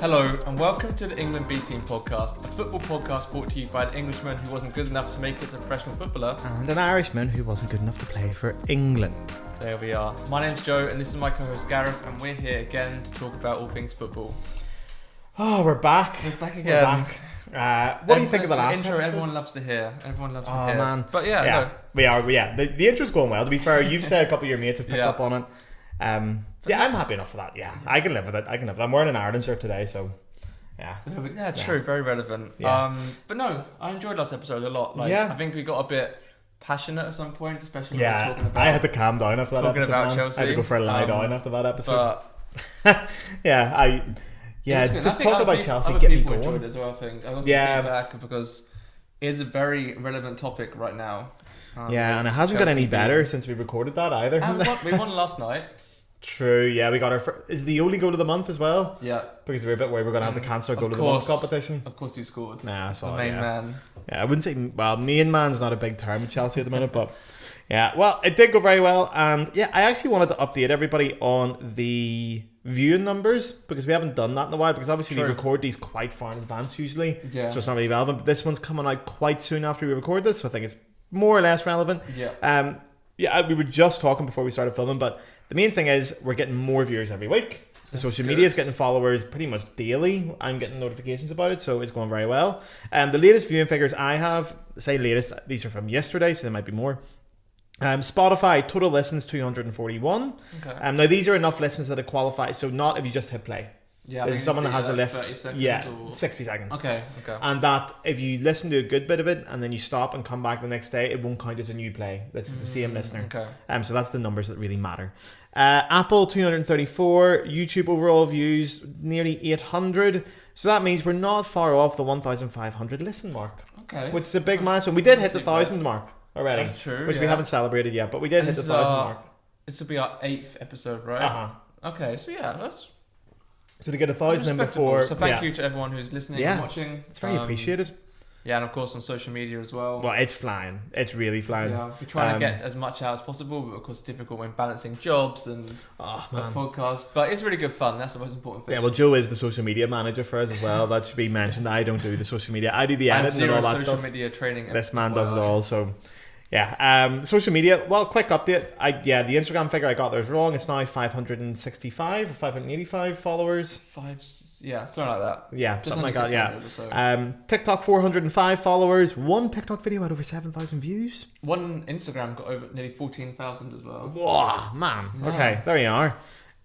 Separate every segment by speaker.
Speaker 1: Hello and welcome to the England B Team podcast, a football podcast brought to you by an Englishman who wasn't good enough to make it as a professional footballer
Speaker 2: and an Irishman who wasn't good enough to play for England.
Speaker 1: There we are. My name's Joe and this is my co-host Gareth, and we're here again to talk about all things football.
Speaker 2: Oh, we're back.
Speaker 1: We're back again.
Speaker 2: What do you think of the last
Speaker 1: intro?
Speaker 2: episode?
Speaker 1: Everyone loves to hear.
Speaker 2: Oh man.
Speaker 1: But yeah. No.
Speaker 2: We are. Yeah, the intro's going well. To be fair, you've said a couple of your mates have picked up on it. I'm happy enough for that. Yeah, I can live with it. I'm wearing an Ireland shirt today, so yeah.
Speaker 1: Yeah, true. Very relevant.
Speaker 2: Yeah.
Speaker 1: But no, I enjoyed last episode a lot. I think we got a bit passionate at some point, especially when we were talking about.
Speaker 2: I had to calm down after that
Speaker 1: talking
Speaker 2: episode.
Speaker 1: About Chelsea.
Speaker 2: I had to go for a lie down after that episode.
Speaker 1: But
Speaker 2: just talking about Chelsea
Speaker 1: other
Speaker 2: getting me
Speaker 1: people
Speaker 2: going.
Speaker 1: enjoyed it as well. I think I got some feedback because it's a very relevant topic right now.
Speaker 2: And it hasn't got any better since we recorded that either.
Speaker 1: And we won last night.
Speaker 2: True, yeah, we got our is the only goal of the month as well.
Speaker 1: Yeah,
Speaker 2: because we're a bit worried we're going to have to cancel our goal of the month competition.
Speaker 1: Of course, you scored.
Speaker 2: Nah,
Speaker 1: the main man.
Speaker 2: Yeah, I wouldn't say. Well, main man's not a big term with Chelsea at the minute, but yeah, well, it did go very well, and yeah, I actually wanted to update everybody on the viewing numbers because we haven't done that in a while. Because obviously we record these quite far in advance usually, so it's not really relevant. But this one's coming out quite soon after we record this, so I think it's more or less relevant. We were just talking before we started filming, but the main thing is we're getting more viewers every week. The social media is getting followers pretty much daily. I'm getting notifications about it, so it's going very well. The latest viewing figures I have, these are from yesterday, so there might be more. Spotify, total listens 241. Okay. Now these are enough listens that it qualifies, so not if you just hit play.
Speaker 1: Yeah,
Speaker 2: there's someone that has a lift.
Speaker 1: 30 seconds
Speaker 2: 60 seconds.
Speaker 1: Okay.
Speaker 2: And that if you listen to a good bit of it and then you stop and come back the next day, it won't count as a new play. That's the same listener.
Speaker 1: Okay.
Speaker 2: So that's the numbers that really matter. Apple 234, YouTube overall views nearly 800. So that means we're not far off the 1,500 listen mark.
Speaker 1: Okay.
Speaker 2: Which is a big milestone. We did hit the 1,000 mark already.
Speaker 1: That's true.
Speaker 2: Which we haven't celebrated yet, but we did hit the 1,000 mark.
Speaker 1: This will be our 8th episode, right? Okay, so yeah, that's.
Speaker 2: So to get 1,000 in before.
Speaker 1: So thank you to everyone who's listening and watching.
Speaker 2: It's very appreciated.
Speaker 1: Yeah, and of course on social media as well.
Speaker 2: Well, it's flying. It's really flying.
Speaker 1: Yeah, we're trying to get as much out as possible, but of course it's difficult when balancing jobs and podcasts. But it's really good fun. That's the most important thing.
Speaker 2: Yeah, well, Joe is the social media manager for us as well. That should be mentioned. I don't do the social media. I do the editing and all that stuff.
Speaker 1: Social media training.
Speaker 2: This man does it all. So. Yeah, social media. Well, quick update. The Instagram figure I got there is wrong. It's now 565 or 585 followers.
Speaker 1: Something like that.
Speaker 2: Yeah, something like that. Yeah. TikTok 405 followers. One TikTok video had over 7,000 views.
Speaker 1: One Instagram got over nearly 14,000 as well.
Speaker 2: Whoa, man. Yeah. Okay, there you are.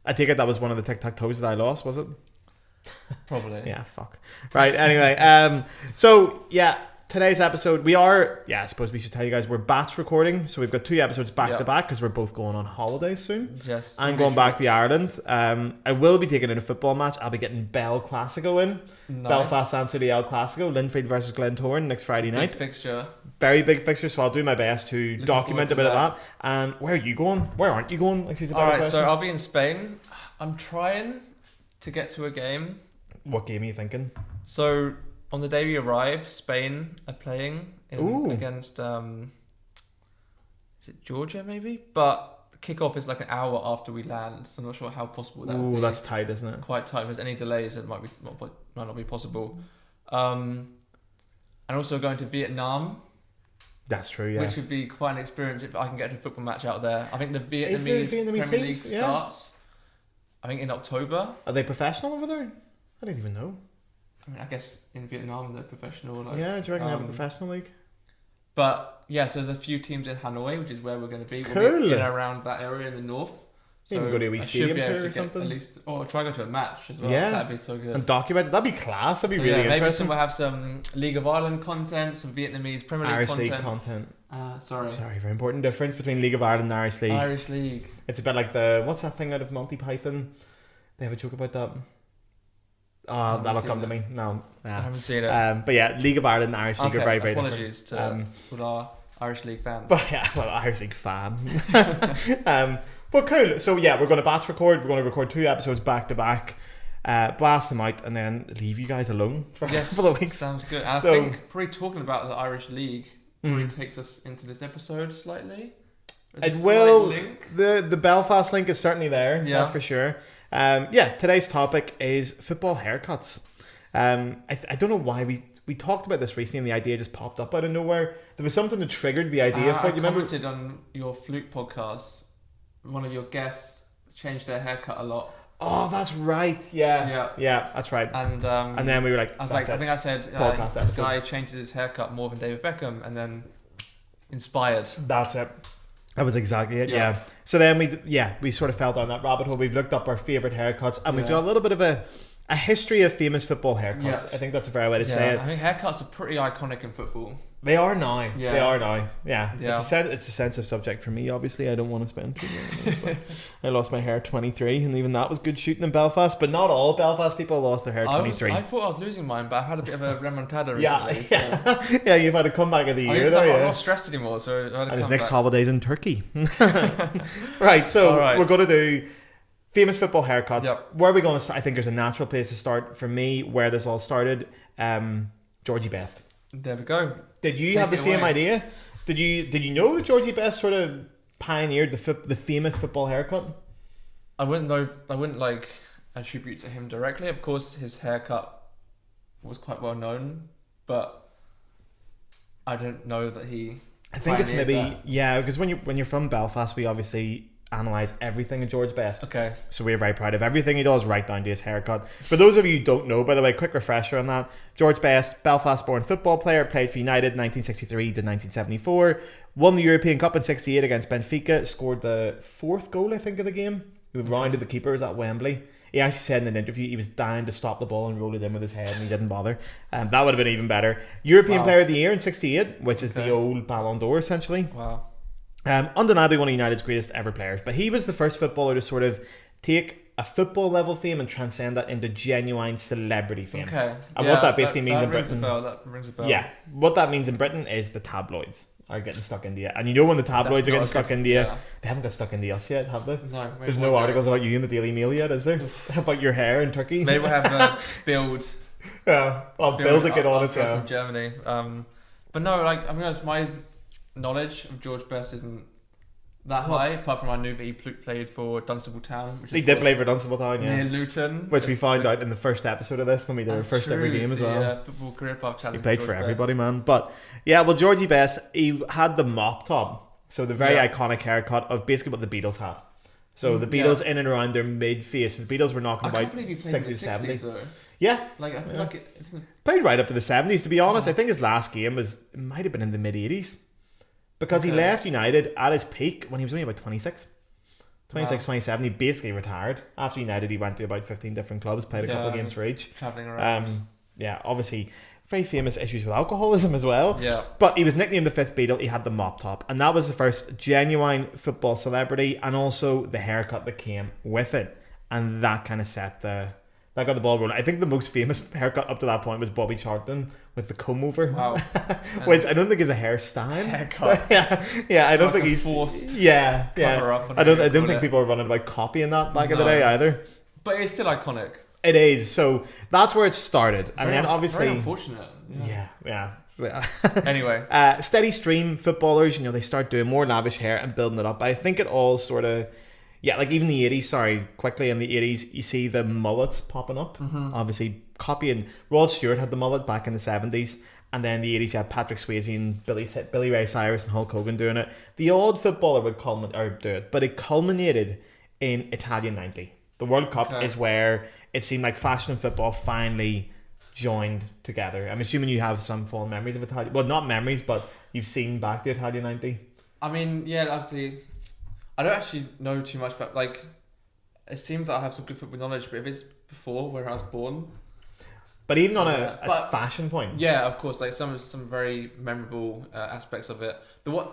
Speaker 2: I take it that was one of the TikTok toes that I lost, was it?
Speaker 1: Probably.
Speaker 2: Yeah. Fuck. Right. Anyway. So yeah. Today's episode, I suppose we should tell you guys, we're batch recording. So we've got 2 episodes back to back because we're both going on holidays soon.
Speaker 1: Yes.
Speaker 2: I'm going back to Ireland. I will be taking in a football match. I'll be getting Bell Classico in. Nice. Belfast Answer El Classico, Linfield versus Glentoran next Friday night.
Speaker 1: Big fixture.
Speaker 2: Very big fixture, so I'll do my best to document a bit of that. And where are you going? Where aren't you going?
Speaker 1: Alright, so I'll be in Spain. I'm trying to get to a game.
Speaker 2: What game are you thinking?
Speaker 1: So on the day we arrive, Spain are playing against is it Georgia maybe? But the kickoff is like an hour after we land, so I'm not sure how possible that would be.
Speaker 2: That's tight, isn't it?
Speaker 1: Quite tight. If there's any delays, it might not be possible. And also going to Vietnam.
Speaker 2: That's true, yeah.
Speaker 1: Which would be quite an experience if I can get to a football match out there. I think the Vietnamese Premier League starts, I think in October.
Speaker 2: Are they professional over there? I don't even know.
Speaker 1: I mean, I guess in Vietnam they're professional.
Speaker 2: Do you reckon they have a professional league?
Speaker 1: But yeah, so there's a few teams in Hanoi, which is where we're going to be.
Speaker 2: Cool.
Speaker 1: We'll be in and around that area in the north. So
Speaker 2: maybe go to a wee stadium tour or something.
Speaker 1: At least, or try to go to a match as well.
Speaker 2: Yeah,
Speaker 1: that'd be so good.
Speaker 2: And document it. That'd be class. That'd be really interesting.
Speaker 1: Maybe we'll have some League of Ireland content, some Vietnamese Premier League
Speaker 2: Irish League content.
Speaker 1: Sorry,
Speaker 2: very important difference between League of Ireland and Irish League.
Speaker 1: Irish League.
Speaker 2: It's a bit like what's that thing out of Monty Python? They have a joke about that. That'll come to me. No,
Speaker 1: I haven't seen it.
Speaker 2: But yeah, League of Ireland and Irish League are very, very different.
Speaker 1: Apologies to all our Irish League fans.
Speaker 2: But yeah, Irish League fan. But cool. So yeah, we're going to batch record. We're going to record 2 episodes back to back, blast them out, and then leave you guys alone for a couple of weeks.
Speaker 1: Sounds good. And I think probably talking about the Irish League probably takes us into this episode slightly.
Speaker 2: It will. The Belfast link is certainly there. Yeah. That's for sure. Today's topic is football haircuts. I don't know why we talked about this recently and the idea just popped up out of nowhere. There was something that triggered the idea for it. You
Speaker 1: commented on your Fluke podcast. One of your guests changed their haircut a lot.
Speaker 2: Oh, that's right. Yeah, that's right.
Speaker 1: And
Speaker 2: then we were like,
Speaker 1: I think I said this guy changes his haircut more than David Beckham, and then inspired.
Speaker 2: That's it. That was exactly it. Yeah. So then we sort of fell down that rabbit hole. We've looked up our favorite haircuts, and we do a little bit of a history of famous football haircuts. Yeah. I think that's a very way to say it.
Speaker 1: I think haircuts are pretty iconic in football.
Speaker 2: They are now. Yeah. They are now. Yeah. It's a sensitive subject for me, obviously. I don't want to spend too long. I lost my hair at 23, and even that was good shooting in Belfast. But not all Belfast people lost their hair at 23.
Speaker 1: I thought I was losing mine, but I had a bit of a remontada recently.
Speaker 2: Yeah, you've had a comeback of the year there.
Speaker 1: I'm not stressed anymore, so I had
Speaker 2: and his next holiday's in Turkey. Right, so we're going to do famous football haircuts. Yep. Where are we going to start? I think there's a natural place to start for me where this all started. Georgie Best.
Speaker 1: There we go.
Speaker 2: Did you have the same idea? Did you know that Georgie Best sort of pioneered the famous football haircut?
Speaker 1: I wouldn't attribute to him directly. Of course, his haircut was quite well known, but I don't know that he.
Speaker 2: I think it's maybe because when you're from Belfast, we obviously analyse everything of George Best.
Speaker 1: Okay.
Speaker 2: So we're very proud of everything he does, right down to his haircut. For those of you who don't know, by the way, quick refresher on that. George Best, Belfast-born football player, played for United 1963 to 1974, won the European Cup in 68 against Benfica, scored the 4th goal, I think, of the game. He rounded the keeper, was at Wembley. He actually said in an interview he was dying to stop the ball and roll it in with his head, and he didn't bother. That would have been even better. European Player of the Year in 68, which is the old Ballon d'Or, essentially.
Speaker 1: Wow.
Speaker 2: Undeniably one of United's greatest ever players, but he was the first footballer to sort of take a football level fame and transcend that into genuine celebrity fame.
Speaker 1: Okay.
Speaker 2: And what that basically means in Britain.
Speaker 1: That rings a bell.
Speaker 2: Yeah. What that means in Britain is the tabloids are getting stuck into you. And you know when the tabloids are getting stuck into you, they haven't got stuck into us yet, have they?
Speaker 1: No.
Speaker 2: There's no articles about you in the Daily Mail yet, is there? About your hair in Turkey?
Speaker 1: Maybe we'll have Build.
Speaker 2: Yeah. I'll Build to get on it.
Speaker 1: In Germany. But no, I'm going to honest, my knowledge of George Best isn't that high, apart from I knew that he played for Dunstable Town.
Speaker 2: He did play for Dunstable Town,
Speaker 1: near Luton.
Speaker 2: Which we found out in the first episode of this when we did our first ever game as well.
Speaker 1: Yeah, Football Career Path Challenge.
Speaker 2: He played for everybody, man. But yeah, Georgie Best, he had the mop top. So the very iconic haircut of basically what the Beatles had. So the Beatles in and around their mid-face. The Beatles were knocking about 60s, 70s. Yeah.
Speaker 1: I feel like it doesn't...
Speaker 2: Played right up to the 70s, to be honest. I think his last game it might have been in the mid-80s. Because he left United at his peak when he was only about 26. 27. He basically retired. After United, he went to about 15 different clubs, played a couple of games for each.
Speaker 1: Travelling around.
Speaker 2: Obviously, very famous issues with alcoholism as well.
Speaker 1: Yeah.
Speaker 2: But he was nicknamed the fifth Beatle. He had the mop top. And that was the first genuine football celebrity, and also the haircut that came with it. And that kind of that got the ball rolling. I think the most famous haircut up to that point was Bobby Charlton with the comb over.
Speaker 1: Wow.
Speaker 2: Which I don't think is a hairstyle.
Speaker 1: Haircut.
Speaker 2: yeah, I don't think he's
Speaker 1: forced.
Speaker 2: Yeah. I don't think
Speaker 1: it.
Speaker 2: people are running about copying that back in the day either.
Speaker 1: But it's still iconic.
Speaker 2: It is. So that's where it started. And then obviously
Speaker 1: very unfortunate.
Speaker 2: Yeah.
Speaker 1: Anyway.
Speaker 2: Steady stream footballers, they start doing more lavish hair and building it up. But I think it all sort of even the 80s, quickly in the 80s, you see the mullets popping up.
Speaker 1: Mm-hmm.
Speaker 2: Obviously, copying. Rod Stewart had the mullet back in the 70s. And then the 80s, you had Patrick Swayze and Billy Ray Cyrus and Hulk Hogan doing it. The odd footballer would do it, but it culminated in Italia 90. The World Cup is where it seemed like fashion and football finally joined together. I'm assuming you have some fond memories of Italia. Well, not memories, but you've seen back to Italia 90.
Speaker 1: I mean, obviously... I don't actually know too much about, it seems that I have some good football knowledge, but if it's before where I was born.
Speaker 2: But even on a fashion point.
Speaker 1: Yeah, of course, some very memorable aspects of it.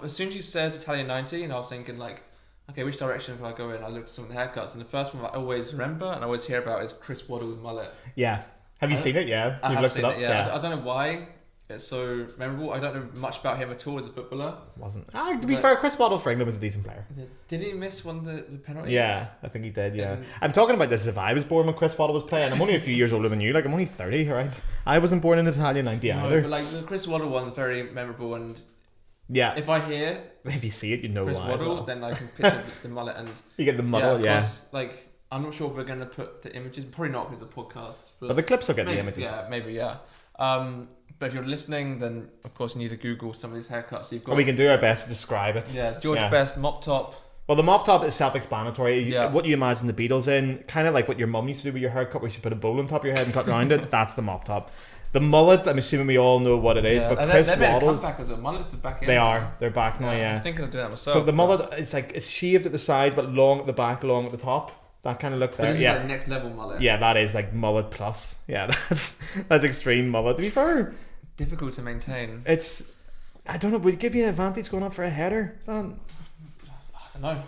Speaker 1: As soon as you said Italian 90, and I was thinking, okay, which direction can I go in? I looked at some of the haircuts, and the first one I always remember and I always hear about is Chris Waddle with mullet.
Speaker 2: Yeah. Have you seen it? Yeah.
Speaker 1: I have seen it, yeah. I don't know why it's so memorable. I don't know much about him at all as a footballer.
Speaker 2: To be fair, Chris Waddle for England was a decent player.
Speaker 1: Did he miss one of the penalties?
Speaker 2: Yeah, I think he did, yeah. I'm talking about this as if I was born when Chris Waddle was playing. I'm only a few years older than you. I'm only 30, right? I wasn't born in Italia 90 either.
Speaker 1: But the Chris Waddle one is very memorable, and
Speaker 2: Yeah.
Speaker 1: If I hear
Speaker 2: If you see it, you know
Speaker 1: Chris
Speaker 2: why.
Speaker 1: Waddle, then I can picture the mullet and
Speaker 2: You get the muddle,
Speaker 1: of course, like I'm not sure if we're going to put the images. Probably not because of the podcast.
Speaker 2: But the clips will get
Speaker 1: maybe,
Speaker 2: the images.
Speaker 1: Yeah, maybe, yeah. But if you're listening, then of course you need to Google some of these haircuts. So you've got.
Speaker 2: Well, we can do our best to describe it.
Speaker 1: Yeah, George Best mop top.
Speaker 2: Well, the mop top is self-explanatory.
Speaker 1: Yeah.
Speaker 2: What you imagine the Beatles in, kind of like what your mum used to do with your haircut, where you should put a bowl on top of your head and cut around it. That's the mop top. The mullet, I'm assuming we all know what it is, but
Speaker 1: and
Speaker 2: Chris
Speaker 1: they're
Speaker 2: Waddle's.
Speaker 1: back as well. Mullets are back in.
Speaker 2: They are. They're back now. Yeah.
Speaker 1: I was thinking of doing that myself.
Speaker 2: So the mullet, it's shaved at the sides, but long at the back, long at the top. That kind of look there.
Speaker 1: This is like next level mullet.
Speaker 2: Yeah, that is like mullet plus. Yeah, that's extreme mullet. To be fair,
Speaker 1: difficult to maintain.
Speaker 2: It's, I don't know. Would it give you an advantage going up for a header?
Speaker 1: I don't know.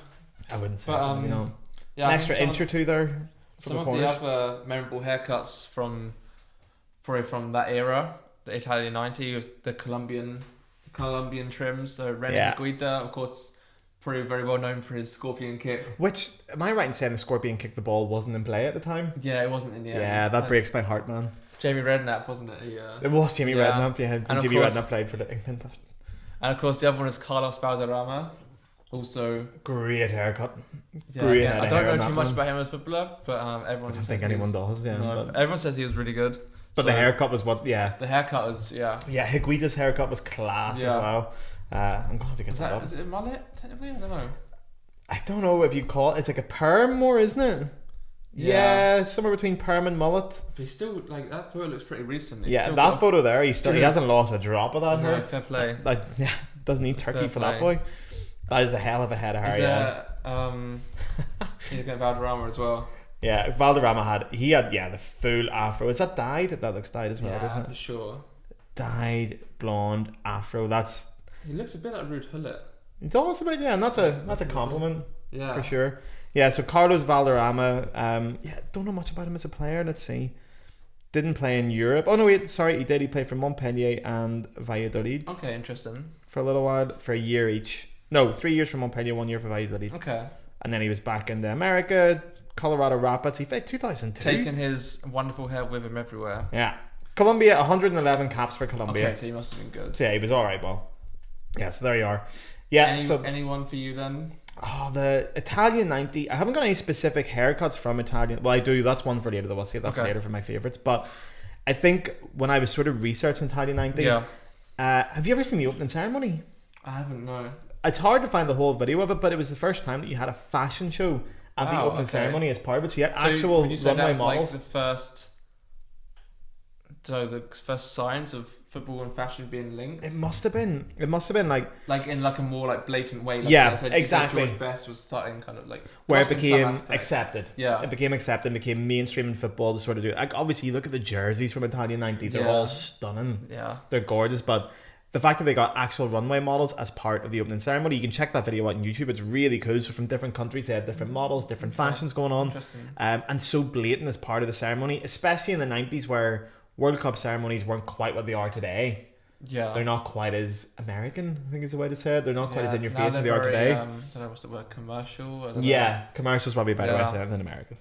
Speaker 2: I wouldn't say.
Speaker 1: But,
Speaker 2: an extra inch or two there.
Speaker 1: Some of the other memorable haircuts from that era, the Italia 90, with the Colombian trims, the René Higuita, of course, pretty very well known for his scorpion kick.
Speaker 2: Which, am I right in saying the scorpion kick the ball wasn't in play at the time?
Speaker 1: Yeah, it wasn't in the end.
Speaker 2: Yeah, that breaks my heart, man.
Speaker 1: Jamie Redknapp, wasn't it?
Speaker 2: It was Jamie Redknapp, yeah. And Jamie Redknapp played for the England.
Speaker 1: And of course, the other one is Carlos Valderrama. Also,
Speaker 2: great haircut.
Speaker 1: Yeah, I don't know too much about him as a footballer, but everyone.
Speaker 2: I don't think anyone does. Yeah,
Speaker 1: no, everyone says he was really good.
Speaker 2: But the haircut was what? Yeah,
Speaker 1: the haircut was yeah.
Speaker 2: Higuita's haircut was class as well. I'm gonna have to get that up.
Speaker 1: Is it a mullet technically? I don't know.
Speaker 2: I don't know if you call it. It's like a perm, more, isn't it? Yeah, somewhere between perm and mullet.
Speaker 1: But he's still like that photo looks pretty recent.
Speaker 2: That photo there, he hasn't lost a drop of that hair.
Speaker 1: Fair play.
Speaker 2: Like, doesn't need turkey for that boy. That is a hell of a head of hair.
Speaker 1: He's got Valderrama as well.
Speaker 2: Yeah, Valderrama had the full afro. Is that dyed? That looks dyed as well, doesn't it?
Speaker 1: For sure.
Speaker 2: Dyed blonde afro.
Speaker 1: He looks a bit like Ruud Gullit.
Speaker 2: It's almost a bit, and that's a compliment.
Speaker 1: Yeah,
Speaker 2: for sure. Yeah, so Carlos Valderrama. Don't know much about him as a player. Let's see. Didn't play in Europe. Oh no, he did. He played for Montpellier and Valladolid.
Speaker 1: Okay, interesting.
Speaker 2: For a little while, for a year each. No, 3 years for Montpellier, 1 year for Valladolid.
Speaker 1: Okay.
Speaker 2: And then he was back into America, Colorado Rapids. He played 2002.
Speaker 1: Taking his wonderful hair with him everywhere.
Speaker 2: Yeah. Colombia, 111 caps for Colombia.
Speaker 1: Okay, so he must have been good.
Speaker 2: So yeah, he was alright, well. Yeah, so there you are. Yeah.
Speaker 1: Anyone for you then?
Speaker 2: Oh, the Italian 90. I haven't got any specific haircuts from Italian. Well, I do. That's one for later, though. I'll save that for later for my favourites. But I think when I was sort of researching Italian 90, have you ever seen the opening ceremony?
Speaker 1: I haven't, no.
Speaker 2: It's hard to find the whole video of it, but it was the first time that you had a fashion show at the opening ceremony as part of it. So you had actual runway models.
Speaker 1: Like the first signs of football and fashion being linked.
Speaker 2: It must have been like
Speaker 1: in like a more like blatant way.
Speaker 2: Like exactly.
Speaker 1: George Best was starting kind of like
Speaker 2: where it became accepted.
Speaker 1: Yeah,
Speaker 2: it became accepted, became mainstream in football to sort of do. Like obviously, you look at the jerseys from Italian 90; they're all stunning.
Speaker 1: Yeah,
Speaker 2: they're gorgeous, but. The fact that they got actual runway models as part of the opening ceremony, you can check that video out on YouTube. It's really cool. So from different countries, they had different models, different fashions going on, and so blatant as part of the ceremony, especially in the 90s where World Cup ceremonies weren't quite what they are today.
Speaker 1: Yeah,
Speaker 2: they're not quite as American, I think is the way to say it. They're not quite as in your face as they are today.
Speaker 1: I don't know what's the word, commercial.
Speaker 2: Commercial's probably a better way to say it than American.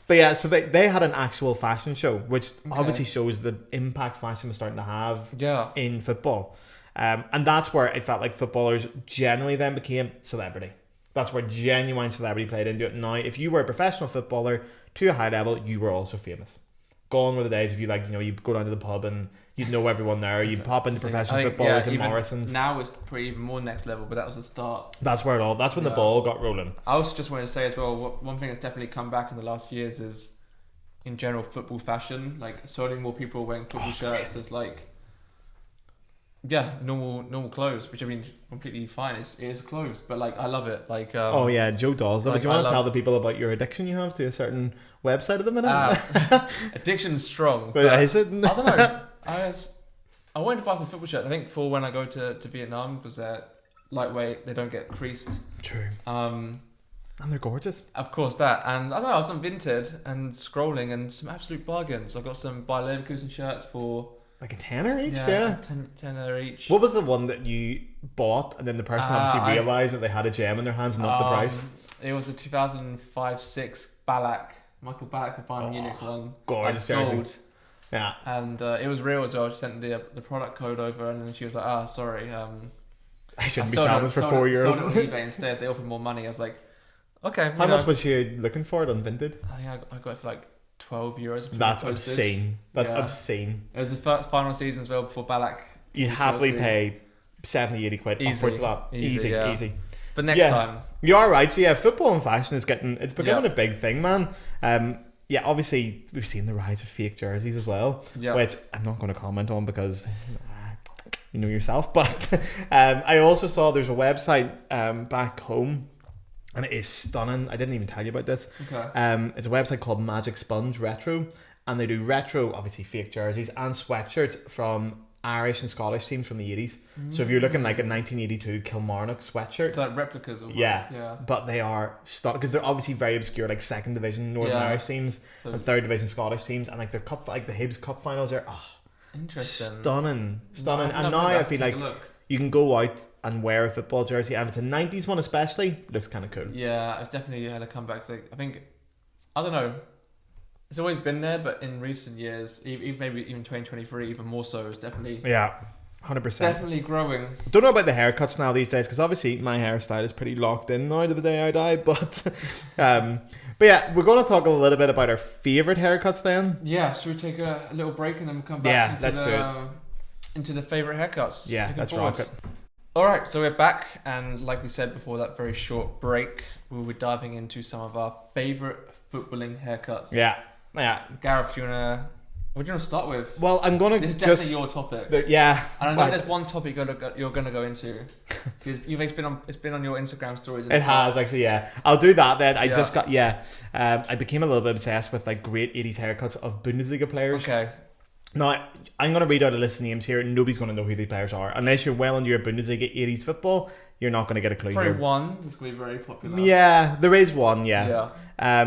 Speaker 2: But yeah, so they had an actual fashion show, which obviously shows the impact fashion was starting to have in football. And that's where it felt like footballers generally then became celebrity. That's where genuine celebrity played into it. Now, if you were a professional footballer to a high level, you were also famous. Gone were the days if you you go down to the pub and you'd know everyone there. You'd pop into professional footballers and Morrison's.
Speaker 1: Now it's pretty even more next level, but that was the start.
Speaker 2: That's where that's when the ball got rolling.
Speaker 1: I also just wanted to say as well, one thing that's definitely come back in the last few years is, in general, football fashion. Like, so more people are wearing football shirts as normal clothes, which I mean, completely fine. It is clothes, but I love it.
Speaker 2: Joe does. But do you want to tell the people about your addiction you have to a certain website at the minute? Addiction's
Speaker 1: strong.
Speaker 2: But is it?
Speaker 1: I don't know. I wanted to buy some football shirts. I think for when I go to Vietnam, because they're lightweight, they don't get creased.
Speaker 2: True. And they're gorgeous.
Speaker 1: Of course, that. And I don't know, I was on Vinted and scrolling and some absolute bargains. I got some Bayer Leverkusen shirts for
Speaker 2: like a tenner each.
Speaker 1: Tenner each.
Speaker 2: What was the one that you bought and then the person obviously realised that they had a gem in their hands and not the price?
Speaker 1: It was a 2005-06 Michael Ballack of Bayern Munich one.
Speaker 2: Gorgeous
Speaker 1: gold.
Speaker 2: Yeah.
Speaker 1: And it was real as well. She sent the product code over and then she was like, sorry,
Speaker 2: I shouldn't be selling this for €4.
Speaker 1: Sold it on eBay instead. They offered more money. I was like, okay.
Speaker 2: How much was you looking for it on Vinted?
Speaker 1: I think I got it for like €12.
Speaker 2: That's obscene. That's obscene.
Speaker 1: It was the first final season as well before Ballack.
Speaker 2: You'd happily pay 70, 80 quid upwards of that. Easy.
Speaker 1: But next time.
Speaker 2: You are right. So yeah, football and fashion is becoming a big thing, man. Obviously we've seen the rise of fake jerseys as well, which I'm not going to comment on because you know yourself. But I also saw there's a website back home, and it is stunning. I didn't even tell you about this.
Speaker 1: Okay.
Speaker 2: It's a website called Magic Sponge Retro, and they do retro, obviously fake jerseys and sweatshirts from Irish and Scottish teams from the 80s. So if you're looking like a 1982 Kilmarnock sweatshirt,
Speaker 1: it's like replicas almost.
Speaker 2: Yeah, but they are stunning because they're obviously very obscure, like second division Northern Irish teams and third division Scottish teams, and like their cup, like the Hibs Cup finals are
Speaker 1: interesting,
Speaker 2: stunning. And now I feel like you can go out and wear a football jersey, and if it's a 90s one especially, it looks kind of cool.
Speaker 1: Yeah, it's definitely had a comeback. Like, I don't know. It's always been there, but in recent years, maybe even 2023, even more so, it's definitely
Speaker 2: 100%.
Speaker 1: Definitely growing.
Speaker 2: Don't know about the haircuts now these days, because obviously my hairstyle is pretty locked in now to the day I die. But yeah, we're going to talk a little bit about our favourite haircuts then.
Speaker 1: Yeah, should we take a little break and then come back into the favourite haircuts?
Speaker 2: Yeah, let's rock it.
Speaker 1: Alright, so we're back, and like we said before that very short break, we'll be diving into some of our favourite footballing haircuts.
Speaker 2: Yeah.
Speaker 1: Gareth, what do you want to start with?
Speaker 2: Well, I'm going to
Speaker 1: This is definitely your topic. And I know there's one topic you're going to go into. Because it's been on your Instagram stories.
Speaker 2: It has, actually, yeah. I'll do that then. I became a little bit obsessed with like great 80s haircuts of Bundesliga players.
Speaker 1: Okay.
Speaker 2: Now, I'm going to read out a list of names here. Nobody's going to know who these players are. Unless you're well into your Bundesliga 80s football, you're not going to get a clue.
Speaker 1: Probably one that's going to be very popular.
Speaker 2: Yeah, there is one, yeah.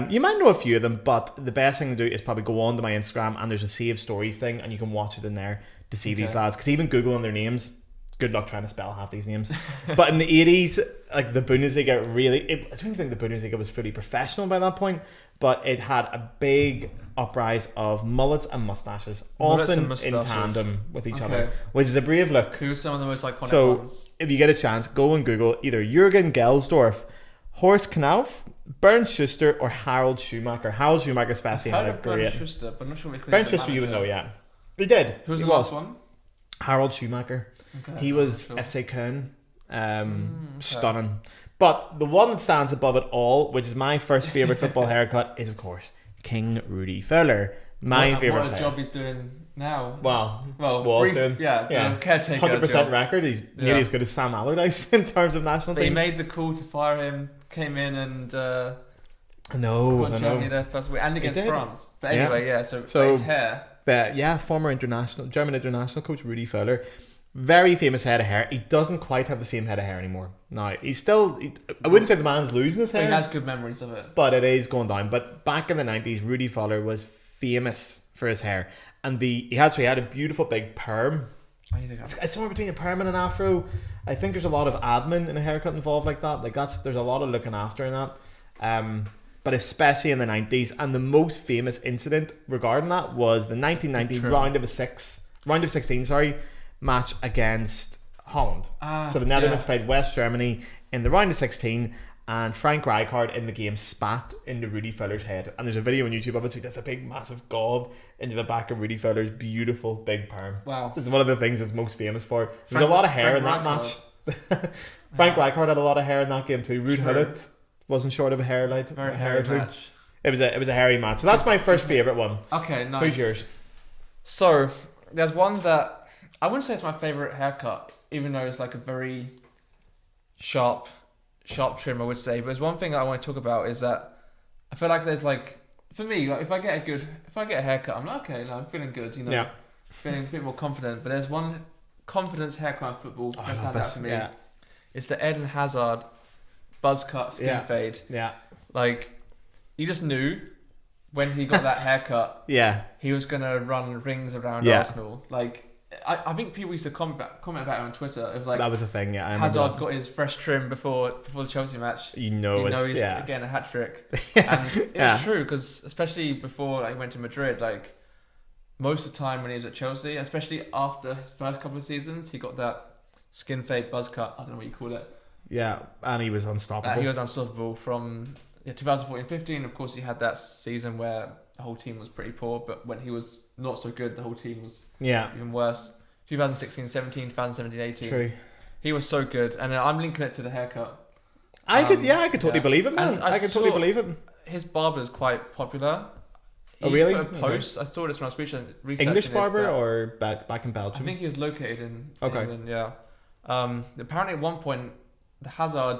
Speaker 2: You might know a few of them, but the best thing to do is probably go on to my Instagram, and there's a save stories thing, and you can watch it in there to see these lads. Because even Googling their names, good luck trying to spell half these names. But in the 80s, like the Bundesliga I don't think the Bundesliga was fully professional by that point, but it had a big uprise of mullets and mustaches, often in tandem with each other, which is a brave look.
Speaker 1: Who are some of the most iconic ones?
Speaker 2: So if you get a chance, go and Google either Jürgen Gelsdorf, Horst Knauf, Bernd Schuster, or Harald Schumacher. Harald Schumacher especially had a great...
Speaker 1: Bernd Schuster, but I'm not sure if
Speaker 2: Bernd Schuster you would know, yeah. He did.
Speaker 1: Who was the last one?
Speaker 2: Harald Schumacher. Okay, he was FC Köln. Stunning. But the one that stands above it all, which is my first favourite football haircut, is of course King Rudi Völler. My favourite player.
Speaker 1: What a job he's doing now.
Speaker 2: Well, was doing.
Speaker 1: Yeah. Caretaker
Speaker 2: 100% record. He's nearly as good as Sam Allardyce in terms of national teams.
Speaker 1: He made the call to fire him, came in and
Speaker 2: I know.
Speaker 1: Germany their first week, and against France. But anyway, so his hair.
Speaker 2: Former German international coach Rudi Völler. Very famous head of hair. He doesn't quite have the same head of hair anymore. Now, he's still... I wouldn't say the man's losing his hair.
Speaker 1: But he has good memories of it.
Speaker 2: But it is going down. But back in the 90s, Rudi Völler was famous for his hair. And he had a beautiful big perm. It's somewhere between a perm and an afro. I think there's a lot of admin in a haircut involved like that. There's a lot of looking after in that. But especially in the 90s. And the most famous incident regarding that was the 1990 round of 16, match against Holland. So the Netherlands played West Germany in the round of 16, and Frank Rijkaard in the game spat into Rudi Völler's head. And there's a video on YouTube of it, so he does a big massive gob into the back of Rudi Völler's beautiful big perm.
Speaker 1: Wow.
Speaker 2: It's one of the things it's most famous for. There's a lot of hair in that match. Frank Rijkaard had a lot of hair in that game too. Ruud Gullit wasn't short of a hairline.
Speaker 1: Very hairy match.
Speaker 2: It was a hairy match. So that's my first favourite one.
Speaker 1: Okay, nice.
Speaker 2: Who's yours?
Speaker 1: So there's one that I wouldn't say it's my favourite haircut, even though it's like a very sharp trim, I would say. But there's one thing I want to talk about is that I feel like there's like, for me, like if I get a haircut, I'm like, okay, I'm feeling good, feeling a bit more confident. But there's one confidence haircut in football that stands out to me. Yeah. It's the Eden Hazard buzz cut skin fade.
Speaker 2: Yeah.
Speaker 1: Like, you just knew when he got that haircut, he was gonna run rings around Arsenal. Like, I think people used to comment about it on Twitter. It was like,
Speaker 2: that was a thing,
Speaker 1: Hazard's got his fresh trim before the Chelsea match.
Speaker 2: You know
Speaker 1: he's getting a hat trick. And it was true, because especially before he went to Madrid, like most of the time when he was at Chelsea, especially after his first couple of seasons, he got that skin fade buzz cut. I don't know what you call it.
Speaker 2: Yeah, and he was unstoppable.
Speaker 1: He was unstoppable from 2014-15. Of course, he had that season where the whole team was pretty poor, but when he was not so good, the whole team was even worse. 2016-17, 2017-18.
Speaker 2: True.
Speaker 1: He was so good, and I'm linking it to the haircut.
Speaker 2: I could totally believe it, man. I could totally believe it.
Speaker 1: His barber is quite popular.
Speaker 2: Oh, really?
Speaker 1: Put a post. I saw this when I was researching
Speaker 2: English barber
Speaker 1: this,
Speaker 2: or back in Belgium?
Speaker 1: I think he was located in England, yeah. Apparently at one point, the Hazard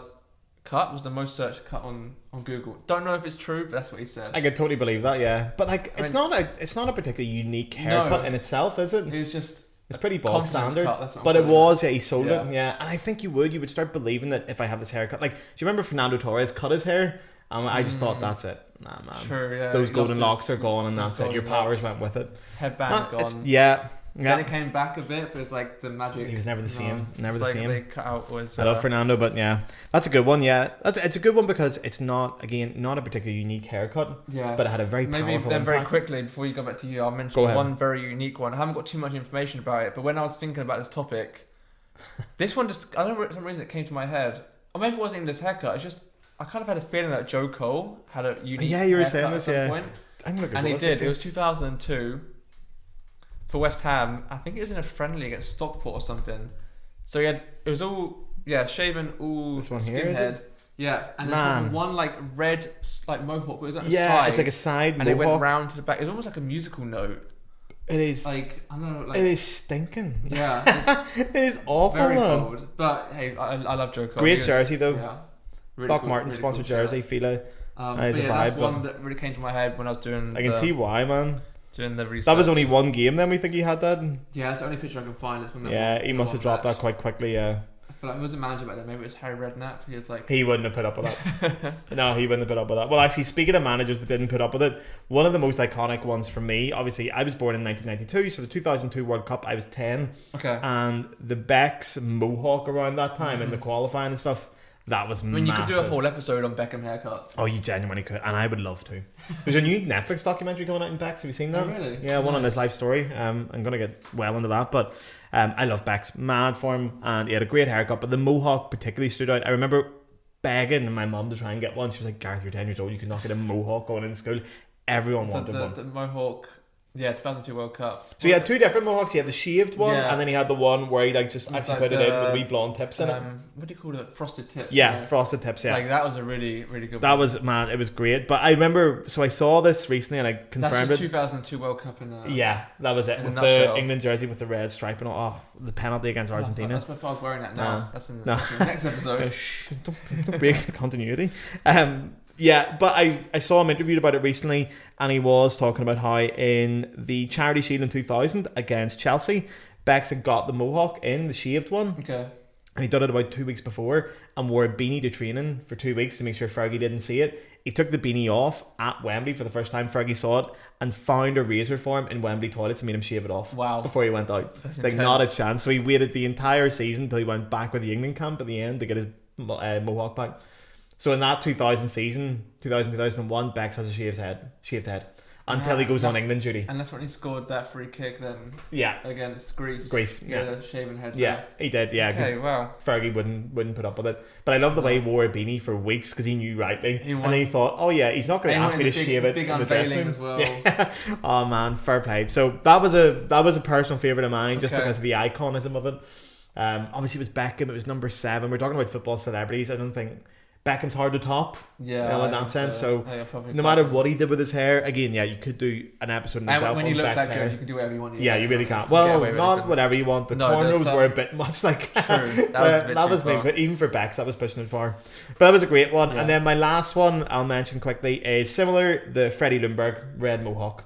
Speaker 1: cut was the most searched cut on Google. Don't know if it's true, but that's what he said.
Speaker 2: I could totally believe that, yeah. But like, it's not a particularly unique haircut in itself, is it?
Speaker 1: It was just...
Speaker 2: It's pretty bog standard,
Speaker 1: cut,
Speaker 2: but it was, he sold it, yeah. And I think you would start believing that if I have this haircut. Like, do you remember Fernando Torres cut his hair? I just thought, that's it. Nah, man.
Speaker 1: Sure, yeah.
Speaker 2: Those golden locks are gone, and that's it. Your powers went with it.
Speaker 1: Headband gone.
Speaker 2: Yeah.
Speaker 1: Then it came back a bit, but it's like the magic.
Speaker 2: He was never the same. Never the
Speaker 1: like
Speaker 2: same.
Speaker 1: The cut out was.
Speaker 2: I love Fernando, but yeah, that's a good one. Yeah, it's a good one because it's not a particularly unique haircut.
Speaker 1: Yeah,
Speaker 2: but it had a very powerful
Speaker 1: maybe then
Speaker 2: impact.
Speaker 1: Very quickly before you go back to you, I'll mention one very unique one. I haven't got too much information about it, but when I was thinking about this topic, this one just I don't know for some reason it came to my head, or maybe it wasn't even this haircut. It's just I kind of had a feeling that Joe Cole had a unique.
Speaker 2: Yeah, you were saying this. Yeah,
Speaker 1: point. And he did. It was 2002. For West Ham, I think it was in a friendly against Stockport or something. So it was all shaven, all
Speaker 2: this one
Speaker 1: skinhead. Yeah, and then one like red like mohawk. It was like a
Speaker 2: side, it's like a side
Speaker 1: and
Speaker 2: mohawk.
Speaker 1: It went round to the back. It was almost like a musical note.
Speaker 2: It is
Speaker 1: like I don't know. Like,
Speaker 2: it is stinking.
Speaker 1: Yeah,
Speaker 2: it is awful.
Speaker 1: Very
Speaker 2: man.
Speaker 1: cold. But hey, I love Joe Cole.
Speaker 2: Great jersey though.
Speaker 1: Yeah, really
Speaker 2: Doc
Speaker 1: cool,
Speaker 2: Martin
Speaker 1: really
Speaker 2: sponsored
Speaker 1: cool
Speaker 2: jersey. Fila.
Speaker 1: That's one that really came to my head when I was doing.
Speaker 2: I can see why, man.
Speaker 1: Doing the research.
Speaker 2: That was only one game then we think he had that.
Speaker 1: Yeah, that's the only picture I can find. It's from
Speaker 2: he must have dropped that quite quickly, yeah.
Speaker 1: I feel like who was a manager back then? Maybe it was Harry Redknapp. He was like...
Speaker 2: He wouldn't have put up with that. No, he wouldn't have put up with that. Well, actually, speaking of managers that didn't put up with it, one of the most iconic ones for me, obviously, I was born in 1992, so the 2002 World Cup, I was 10.
Speaker 1: Okay.
Speaker 2: And the Beck's mohawk around that time in the qualifying and stuff, that was massive.
Speaker 1: You could do a whole episode on Beckham haircuts.
Speaker 2: Oh, you genuinely could, and I would love to. There's a new Netflix documentary coming out in Beck's. Have you seen that?
Speaker 1: Oh, really?
Speaker 2: Yeah, one on his life story. I'm going to get well into that, but I love Beck's. Mad for him, and he had a great haircut, but the mohawk particularly stood out. I remember begging my mum to try and get one. She was like, Gareth, you're 10 years old, you could not get a mohawk going in school. Everyone wanted one.
Speaker 1: The mohawk... Yeah, 2002 World Cup.
Speaker 2: So he had two different mohawks. He had the shaved one, and then he had the one where he like just actually put it in with wee blonde tips in it.
Speaker 1: What do you call it? Frosted tips.
Speaker 2: Yeah, frosted tips. Yeah,
Speaker 1: like that was a really, really good.
Speaker 2: That was it was great. But I remember, so I saw this recently and I confirmed
Speaker 1: That's just 2002 World Cup in.
Speaker 2: Yeah, that was it with the England jersey with the red stripe and all. Oh, the penalty against Argentina.
Speaker 1: That's what I was wearing that now. That's in the next episode.
Speaker 2: Don't break the continuity. Yeah, but I saw him interviewed about it recently, and he was talking about how in the Charity Shield in 2000 against Chelsea, Bex had got the mohawk in, the shaved one.
Speaker 1: Okay.
Speaker 2: And he done it about 2 weeks before and wore a beanie to training for 2 weeks to make sure Fergie didn't see it. He took the beanie off at Wembley for the first time. Fergie saw it and found a razor for him in Wembley toilets and made him shave it off.
Speaker 1: Wow.
Speaker 2: Before he went out.
Speaker 1: That's
Speaker 2: like, not a chance. So he waited the entire season until he went back with the England camp at the end to get his mohawk back. So in that 2000 season, 2000-2001, Bex has a shaved head. Until he goes on England duty.
Speaker 1: And that's when he scored that free kick then.
Speaker 2: Yeah.
Speaker 1: Against Greece.
Speaker 2: Yeah.
Speaker 1: The shaven head.
Speaker 2: Yeah, he did, yeah.
Speaker 1: Okay, wow.
Speaker 2: Fergie wouldn't put up with it. But I love the way he wore a beanie for weeks because he knew rightly. And then he thought, oh yeah, he's not going to ask me to shave it
Speaker 1: big
Speaker 2: in the dressing room.
Speaker 1: As well.
Speaker 2: Yeah. Oh man, fair play. So that was a personal favourite of mine just because of the iconism of it. Obviously it was Beckham, it was number 7. We're talking about football celebrities. I don't think Beckham's hard to top, in that sense. So no matter what he did with his hair, again, you could do an episode in itself.
Speaker 1: When
Speaker 2: on
Speaker 1: you look
Speaker 2: Beck's
Speaker 1: that
Speaker 2: hair.
Speaker 1: good, you can do whatever you want.
Speaker 2: You really can. Well, not whatever you want. The cornrows were a bit much. Like
Speaker 1: true. That was
Speaker 2: me, but even for Beck's, that was pushing it far. But that was a great one. And then my last one I'll mention quickly is similar. The Freddie Ljunberg red mohawk.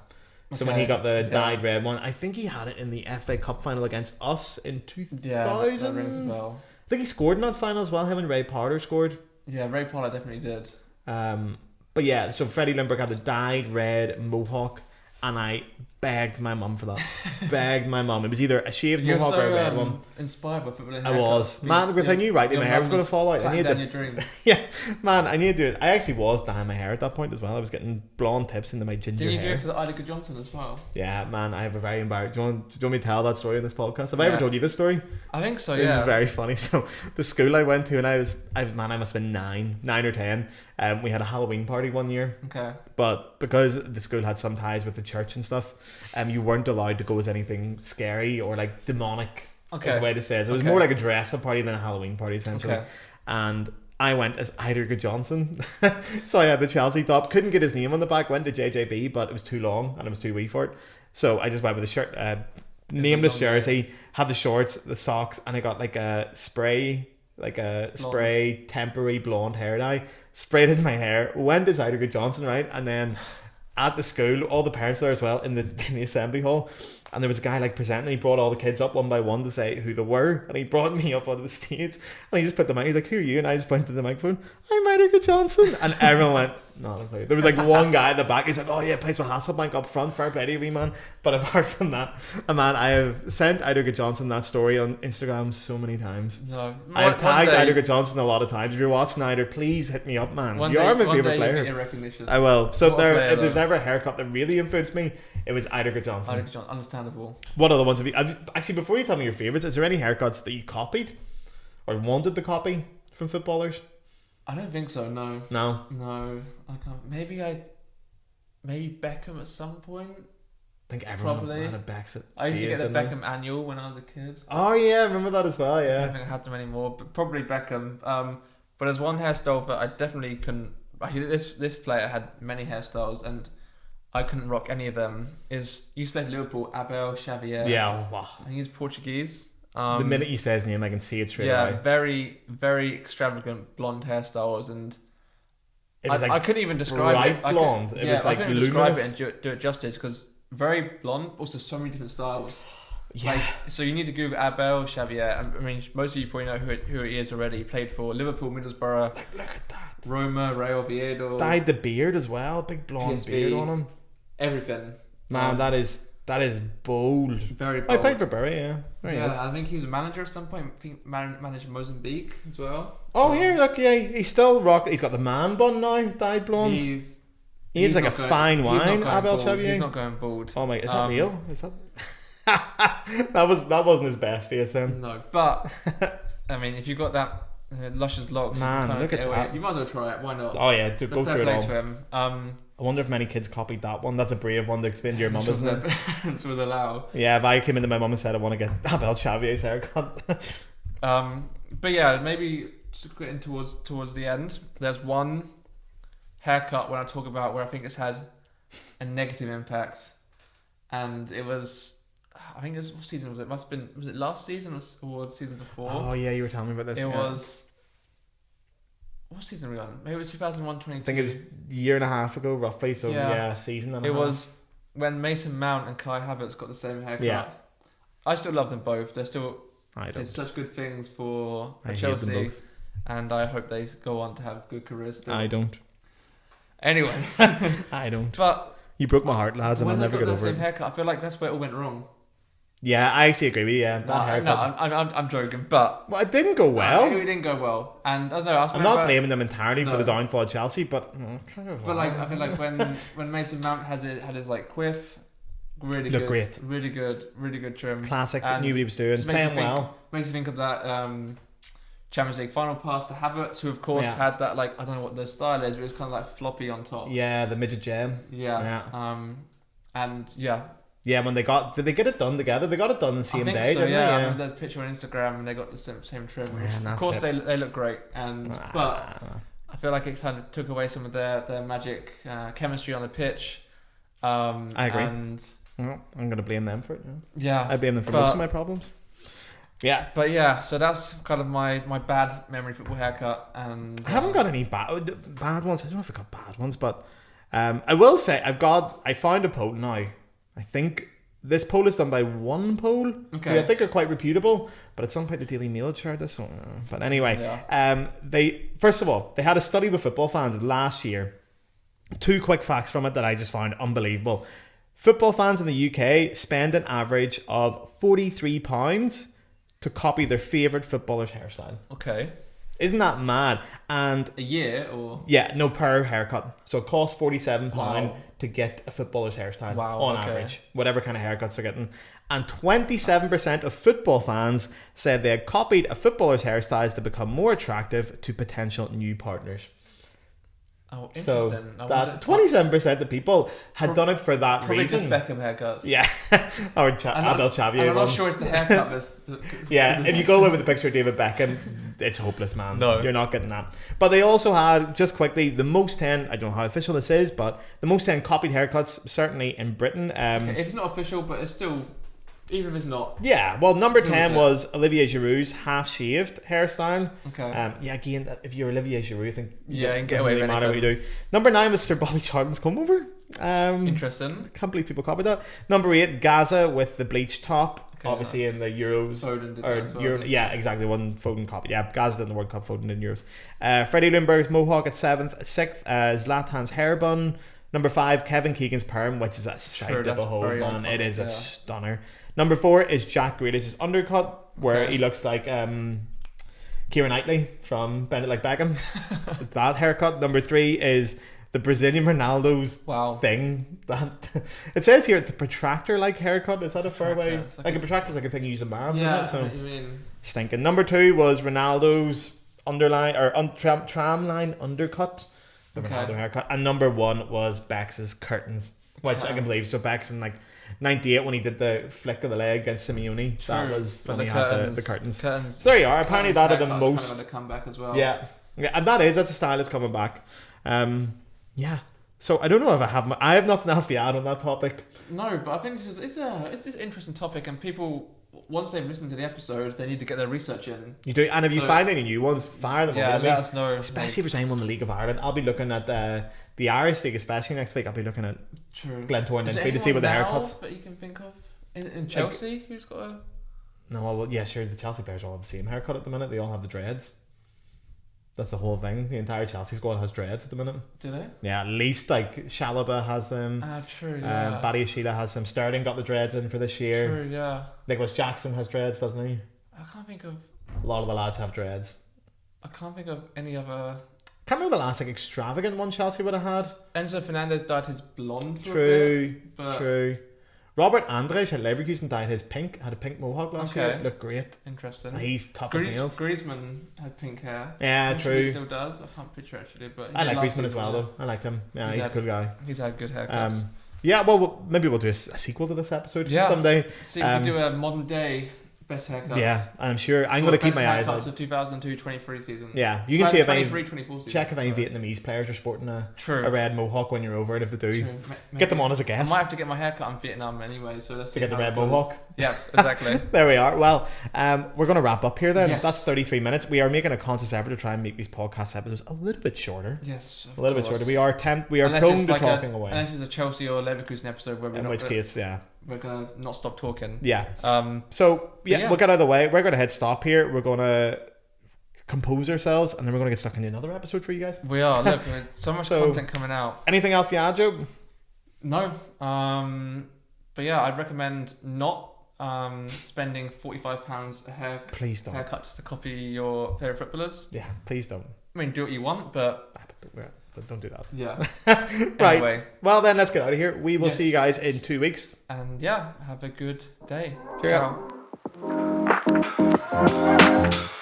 Speaker 2: So when he got the dyed red one, I think he had it in the FA Cup final against us in 2000.
Speaker 1: Yeah, that rings a bell.
Speaker 2: I think he scored in that final as well. Him and Ray Potter scored.
Speaker 1: Yeah, Ray Pollard definitely did.
Speaker 2: But yeah, so Freddie Ljunberg had the dyed red mohawk. and I begged my mum for that. Begged my mum. It was either a shaved
Speaker 1: You're
Speaker 2: mohawk or a
Speaker 1: so
Speaker 2: red one.
Speaker 1: inspired by football.
Speaker 2: I was, man, because I knew rightly my hair was going to fall out. I needed
Speaker 1: your dreams.
Speaker 2: Yeah, man, I needed to do it. I actually was dyeing my hair at that point as well. I was getting blonde tips into my ginger hair.
Speaker 1: Didn't you do it for the Ida Gudjohnsen as well?
Speaker 2: Yeah, man, I have a very embarrassing. Do you want me to tell that story in this podcast? Have I ever told you this story?
Speaker 1: I think so.
Speaker 2: This
Speaker 1: is
Speaker 2: very funny. So the school I went to, and I must have been 9 or 10. We had a Halloween party one year.
Speaker 1: Okay.
Speaker 2: But because the school had some ties with the church and stuff, you weren't allowed to go as anything scary or like demonic. Okay. Is the way to say it. So it was more like a dress-up party than a Halloween party essentially. Okay. And I went as Ida Gudjohnsen. So I had the Chelsea top. Couldn't get his name on the back. Went to JJB, but it was too long and it was too wee for it. So I just went with the shirt, nameless jersey, had the shorts, the socks, and I got like a spray temporary blonde hair dye, sprayed in my hair, went as Ida Gudjohnsen, right? And then at the school, all the parents there as well in the assembly hall, and there was a guy like presenting. He brought all the kids up one by one to say who they were, and he brought me up onto the stage, and he just put the mic. He's like, "Who are you?" And I just went to the microphone. "I'm Ida Gudjohnsen," and everyone went, "No." There was like one guy at the back. He's like, "Oh yeah, plays for Hasselbank up front. Fair play to you, wee man." But apart from that, man, I have sent Ida Gudjohnsen that story on Instagram so many times.
Speaker 1: No,
Speaker 2: I have tagged Ida Gudjohnsen a lot of times. If you're watching Ida, please hit me up, man. You are my favourite player.
Speaker 1: Recognition.
Speaker 2: I will. So if there's ever a haircut that really influenced me, it was Ida Gudjohnsen.
Speaker 1: Ida Gudjohnsen, understandable.
Speaker 2: What other ones have you actually, before you tell me your favourites, is there any haircuts that you copied or wanted to copy from footballers?
Speaker 1: I don't think so. No. I can't. Maybe Beckham at some point.
Speaker 2: I think everyone had a Beckham.
Speaker 1: I used to get the Beckham annual when I was a kid.
Speaker 2: Oh yeah, I remember that as well. Yeah.
Speaker 1: I don't think I had them anymore, but probably Beckham. But there's one hairstyle that I definitely couldn't. Actually, this player had many hairstyles, and I couldn't rock any of them. Used to play Liverpool, Abel Xavier.
Speaker 2: Yeah, wow.
Speaker 1: I think he's Portuguese.
Speaker 2: The minute you say his name, I can see it straight away.
Speaker 1: Yeah, very, very extravagant blonde hairstyles, and I couldn't even describe it.
Speaker 2: Blonde. It was like
Speaker 1: I couldn't
Speaker 2: luminous.
Speaker 1: describe it and do it justice, because very blonde, also so many different styles.
Speaker 2: Yeah.
Speaker 1: So you need to Google Abel Xavier. I mean, most of you probably know who he is already. He played for Liverpool, Middlesbrough,
Speaker 2: look at that.
Speaker 1: Roma, Real Oviedo.
Speaker 2: Dyed the beard as well, big blonde
Speaker 1: PSV,
Speaker 2: beard on him.
Speaker 1: Everything.
Speaker 2: Man, that is bold.
Speaker 1: Very bold.
Speaker 2: I played for Bury, yeah.
Speaker 1: I think he was a manager at some point. I think managed Mozambique as well.
Speaker 2: Oh, here, look, yeah, he's still rock. He's got the man bun now, dyed blonde. He's like a fine wine, Abel Xavier.
Speaker 1: He's not going bald.
Speaker 2: Oh my, is that real? Is that? that wasn't his best face then.
Speaker 1: No, but I mean, if you got that luscious locks,
Speaker 2: man, look at that.
Speaker 1: You might as well try it. Why not?
Speaker 2: Oh yeah, go through it all.
Speaker 1: To him.
Speaker 2: I wonder if many kids copied that one. That's a brave one to explain to your mum, isn't it?
Speaker 1: Parents would allow.
Speaker 2: Yeah, if I came into my mum and said I want to get Abel Xavier's haircut.
Speaker 1: But yeah, maybe getting towards the end. There's one haircut when I talk about where I think it's had a negative impact, and it was. I think it was, what season was it? Was it last season or the season before?
Speaker 2: Oh yeah, you were telling me about this.
Speaker 1: It was. What season were we on? Maybe it was 2001-22.
Speaker 2: I think it was a year and a half ago, roughly. So yeah, season and a half.
Speaker 1: It was when Mason Mount and Kai Havertz got the same haircut.
Speaker 2: Yeah.
Speaker 1: I still love them both. They're still did such good things for Chelsea, and I hope they go on to have good careers still.
Speaker 2: I don't.
Speaker 1: Anyway,
Speaker 2: I don't.
Speaker 1: But
Speaker 2: you broke my heart, lads, and I'll never get over it.
Speaker 1: When they got the same haircut, I feel like that's where it all went wrong.
Speaker 2: Yeah, I actually agree with you. Yeah, that haircut.
Speaker 1: No, I'm joking, but
Speaker 2: it didn't go well.
Speaker 1: It didn't go well, and I don't know. I'm
Speaker 2: not blaming them entirely for the downfall of Chelsea, but
Speaker 1: like I feel like when Mason Mount had his like quiff, really good trim,
Speaker 2: classic. Knew what he was doing, playing well.
Speaker 1: Makes you think of that Champions League final pass to Havertz, who of course had that, like, I don't know what the style is, but it was kind of like floppy on top.
Speaker 2: Yeah, the midget gem.
Speaker 1: Yeah. And yeah.
Speaker 2: Yeah, when did they get it done together? They got it done the same day,
Speaker 1: so,
Speaker 2: didn't they? Yeah,
Speaker 1: I mean, there's a picture on Instagram and they got the same trim. Of course, they look great, but I feel like it kind of took away some of their magic chemistry on the pitch.
Speaker 2: I agree.
Speaker 1: And
Speaker 2: I'm going to blame them for it.
Speaker 1: Yeah,
Speaker 2: I blame them for most of my problems. Yeah,
Speaker 1: but yeah, so that's kind of my bad memory football haircut, and
Speaker 2: I haven't got any bad ones. I don't know if I got bad ones, but I will say I found a poll now. I think this poll is done by one poll, who I think are quite reputable, but at some point the Daily Mail had shared this. But anyway, they first of all, they had a study with football fans last year. 2 quick facts from it that I just found unbelievable. Football fans in the UK spend an average of £43 to copy their favourite footballer's hairstyle.
Speaker 1: Okay.
Speaker 2: Isn't that mad? And
Speaker 1: a year or?
Speaker 2: Yeah, no, per haircut. So it costs £47
Speaker 1: Wow.
Speaker 2: to get a footballer's hairstyle
Speaker 1: Wow,
Speaker 2: on
Speaker 1: okay.
Speaker 2: average, whatever kind of haircuts they're getting. And 27% of football fans said they had copied a footballer's hairstyles to become more attractive to potential new partners.
Speaker 1: Oh, interesting.
Speaker 2: So
Speaker 1: I
Speaker 2: that
Speaker 1: wonder-
Speaker 2: 27% of people had done it for that
Speaker 1: Probably
Speaker 2: reason.
Speaker 1: just Beckham haircuts.
Speaker 2: Yeah, or Abel Xavier.
Speaker 1: I'm not
Speaker 2: ones.
Speaker 1: sure it's the haircut.
Speaker 2: Yeah, if you go away with the picture of David Beckham, it's hopeless, man.
Speaker 1: No.
Speaker 2: You're not getting that. But they also had, just quickly, the most 10, I don't know how official this is, but the most 10 copied haircuts, certainly in Britain.
Speaker 1: Okay, if it's not official, but it's still, even if it's not.
Speaker 2: Yeah, well, number
Speaker 1: Who
Speaker 2: 10
Speaker 1: was
Speaker 2: was Olivier Giroud's half-shaved hairstyle.
Speaker 1: Okay.
Speaker 2: Yeah, again, if you're Olivier Giroud, I think
Speaker 1: Yeah, you can
Speaker 2: it
Speaker 1: get
Speaker 2: doesn't
Speaker 1: away
Speaker 2: really
Speaker 1: with
Speaker 2: matter what you
Speaker 1: anything.
Speaker 2: do. Number 9 was Sir Bobby Charlton's comb-over.
Speaker 1: Interesting.
Speaker 2: Can't believe people copied that. Number 8, Gaza with the bleached top.
Speaker 1: Okay,
Speaker 2: Obviously in the Euros.
Speaker 1: Foden did
Speaker 2: or
Speaker 1: that as well,
Speaker 2: Euro,
Speaker 1: didn't he?
Speaker 2: yeah, exactly. One Foden copied. Yeah, Gaza did in the World Cup, Foden in Euros. Freddie Ljunberg's mohawk at 7th. 6th, Zlatan's hair bun. Number 5, Kevin Keegan's perm, which is a sight to
Speaker 1: that's
Speaker 2: behold,
Speaker 1: very
Speaker 2: man. It
Speaker 1: iconic,
Speaker 2: is a
Speaker 1: yeah.
Speaker 2: stunner. Number 4 is Jack Grealish's undercut, where
Speaker 1: Okay.
Speaker 2: he looks like Keira Knightley from Bend It Like Beckham. That haircut. Number 3 is the Brazilian Ronaldo's
Speaker 1: Wow.
Speaker 2: thing. That it says here it's a protractor like haircut. Is that a fair way?
Speaker 1: Protractor, it's
Speaker 2: Like
Speaker 1: like
Speaker 2: a
Speaker 1: a-
Speaker 2: protractor is like a thing you use in maths,
Speaker 1: Yeah,
Speaker 2: isn't it? So
Speaker 1: you mean...
Speaker 2: stinking. Number 2 was Ronaldo's underline or tram line undercut. The
Speaker 1: Okay.
Speaker 2: Ronaldo haircut. And number 1 was Beck's curtains, which I can
Speaker 1: Curtains.
Speaker 2: believe. So Beck's in like 98 when he did the flick of the leg against Simeone. That
Speaker 1: True,
Speaker 2: was
Speaker 1: but
Speaker 2: when he had the curtains.
Speaker 1: Curtains.
Speaker 2: So there you are. Apparently that are the
Speaker 1: Haircut's
Speaker 2: most.
Speaker 1: kind of a comeback as well.
Speaker 2: Yeah, and that's a style that's coming back. Yeah. So I don't know if I have nothing else to add on that topic.
Speaker 1: No, but I think it's an interesting topic, and people, once they've listened to the episode, they need to get their research in.
Speaker 2: You do, and if you
Speaker 1: So-
Speaker 2: find any new ones, fire them.
Speaker 1: Yeah,
Speaker 2: over to
Speaker 1: let
Speaker 2: me.
Speaker 1: us know.
Speaker 2: Especially if there's anyone in the League of Ireland, I'll be looking at the Irish League, especially next week. I'll be looking at
Speaker 1: True.
Speaker 2: Glentoran and
Speaker 1: Is there
Speaker 2: Enfield to see what the
Speaker 1: anyone now
Speaker 2: haircuts.
Speaker 1: that you can think of in Chelsea who's got a...
Speaker 2: No, well, yeah, sure. The Chelsea players all have the same haircut at the minute. They all have the dreads. That's the whole thing. The entire Chelsea squad has dreads at the minute.
Speaker 1: Do they?
Speaker 2: Yeah, at least like Shalaba has them.
Speaker 1: True, yeah.
Speaker 2: Badie Sheila has them. Sterling got the dreads in for this year.
Speaker 1: True, yeah.
Speaker 2: Nicholas Jackson has dreads, doesn't he?
Speaker 1: I can't think of
Speaker 2: A lot of the lads have dreads.
Speaker 1: any other...
Speaker 2: Can't remember the last like extravagant one Chelsea would have had.
Speaker 1: Enzo Fernandez dyed his blonde for a
Speaker 2: True,
Speaker 1: bit, but
Speaker 2: true. Robert Andres at Leverkusen dyed his pink, had a pink mohawk last year.
Speaker 1: Okay.
Speaker 2: Looked great.
Speaker 1: interesting.
Speaker 2: And he's tough as nails.
Speaker 1: Griezmann had pink hair.
Speaker 2: Yeah,
Speaker 1: I'm sure he
Speaker 2: true.
Speaker 1: still does. I can't picture actually, but he
Speaker 2: I
Speaker 1: did
Speaker 2: like
Speaker 1: last
Speaker 2: Griezmann as
Speaker 1: season,
Speaker 2: well
Speaker 1: yeah.
Speaker 2: though. I like him. Yeah,
Speaker 1: He's
Speaker 2: he's a
Speaker 1: had-
Speaker 2: cool guy.
Speaker 1: He's had good haircuts.
Speaker 2: Yeah, well, maybe we'll do a sequel to this episode
Speaker 1: Yeah.
Speaker 2: someday.
Speaker 1: See if we can do a modern day best haircuts.
Speaker 2: Yeah, I'm sure. I'm
Speaker 1: Or
Speaker 2: going to keep
Speaker 1: best
Speaker 2: my eyes
Speaker 1: haircuts
Speaker 2: on.
Speaker 1: of 2002-23 season.
Speaker 2: Yeah, you can see if any
Speaker 1: 23-24 season.
Speaker 2: check if any
Speaker 1: Sorry.
Speaker 2: Vietnamese players are sporting a
Speaker 1: True.
Speaker 2: red mohawk when you're over, and if they do,
Speaker 1: True.
Speaker 2: get them on as a
Speaker 1: I
Speaker 2: guest
Speaker 1: might have to get my haircut in Vietnam anyway, so let's
Speaker 2: to
Speaker 1: see
Speaker 2: get the
Speaker 1: how
Speaker 2: red
Speaker 1: it goes.
Speaker 2: mohawk.
Speaker 1: Yeah, exactly.
Speaker 2: There we are. Well, we're going to wrap up here then.
Speaker 1: Yes.
Speaker 2: That's 33 minutes. We are making a conscious effort to try and make these podcast episodes a little bit shorter.
Speaker 1: Yes, of
Speaker 2: A little bit
Speaker 1: course.
Speaker 2: shorter. We are
Speaker 1: Unless
Speaker 2: prone
Speaker 1: it's
Speaker 2: to
Speaker 1: like
Speaker 2: talking away.
Speaker 1: Unless it's a Chelsea or Leverkusen episode where
Speaker 2: In which case, yeah.
Speaker 1: we're gonna not stop talking.
Speaker 2: Yeah.
Speaker 1: Um,
Speaker 2: So, yeah,
Speaker 1: yeah.
Speaker 2: we'll get out of the way. We're going to hit stop here. We're going to compose ourselves, and then we're going to get stuck into another episode for you guys.
Speaker 1: we are. Look, with so much
Speaker 2: So-
Speaker 1: content coming out.
Speaker 2: Anything else you add, Joe?
Speaker 1: No. But yeah, I'd recommend not spending £45 a
Speaker 2: Please don't.
Speaker 1: haircut just to copy your favourite footballers.
Speaker 2: Yeah, please don't.
Speaker 1: I mean, do what you want, but
Speaker 2: Don't do that.
Speaker 1: yeah.
Speaker 2: Right.
Speaker 1: Anyway,
Speaker 2: Well, then let's get out of here. We will
Speaker 1: Yes.
Speaker 2: see you guys in 2 weeks.
Speaker 1: and yeah, have a good day.
Speaker 2: Cheerio.
Speaker 1: Ciao.